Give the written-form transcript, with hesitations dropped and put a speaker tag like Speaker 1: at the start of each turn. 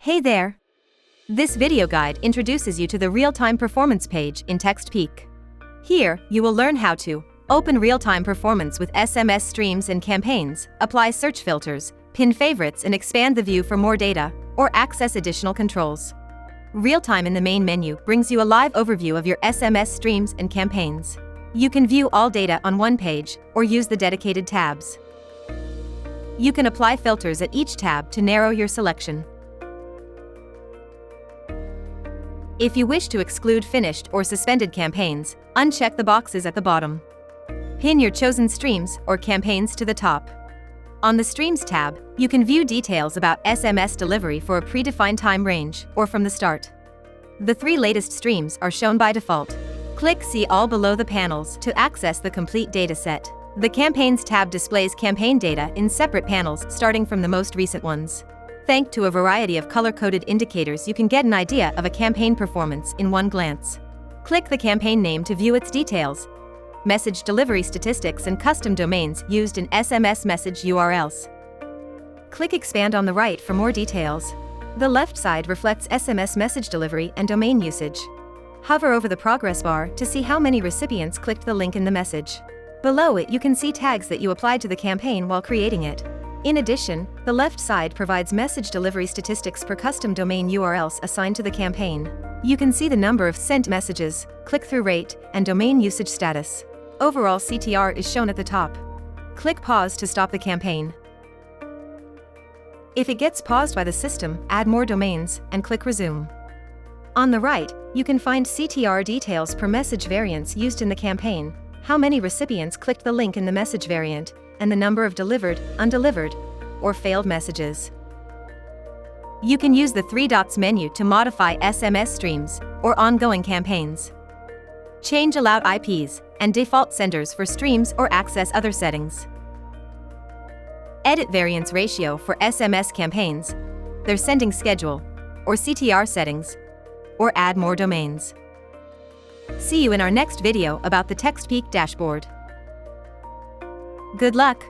Speaker 1: Hey there! This video guide introduces you to the Realtime Performance page in TextPeak. Here, you will learn how to open real-time performance with SMS streams and campaigns, apply search filters, pin favorites and expand the view for more data, or access additional controls. Realtime in the main menu brings you a live overview of your SMS streams and campaigns. You can view all data on one page, or use the dedicated tabs. You can apply filters at each tab to narrow your selection. If you wish to exclude finished or suspended campaigns, uncheck the boxes at the bottom. Pin your chosen streams or campaigns to the top. On the Streams tab, you can view details about SMS delivery for a predefined time range or from the start. The 3 latest streams are shown by default. Click See All below the panels to access the complete dataset. The Campaigns tab displays campaign data in separate panels starting from the most recent ones. Thanks to a variety of color-coded indicators, you can get an idea of a campaign performance in one glance. Click the campaign name to view its details, message delivery statistics and custom domains used in SMS message URLs. Click Expand on the right for more details. The left side reflects SMS message delivery and domain usage. Hover over the progress bar to see how many recipients clicked the link in the message. Below it, you can see tags that you applied to the campaign while creating it. In addition, the left side provides message delivery statistics per custom domain URLs assigned to the campaign. You can see the number of sent messages, click-through rate, and domain usage status. Overall CTR is shown at the top. Click Pause to stop the campaign. If it gets paused by the system, add more domains, and click Resume. On the right, you can find CTR details per message variants used in the campaign, how many recipients clicked the link in the message variant, and the number of delivered, undelivered, or failed messages. You can use the 3 dots menu to modify SMS streams or ongoing campaigns. Change allowed IPs and default senders for streams or access other settings. Edit variance ratio for SMS campaigns, their sending schedule, or CTR settings, or add more domains. See you in our next video about the TextPeak dashboard. Good luck!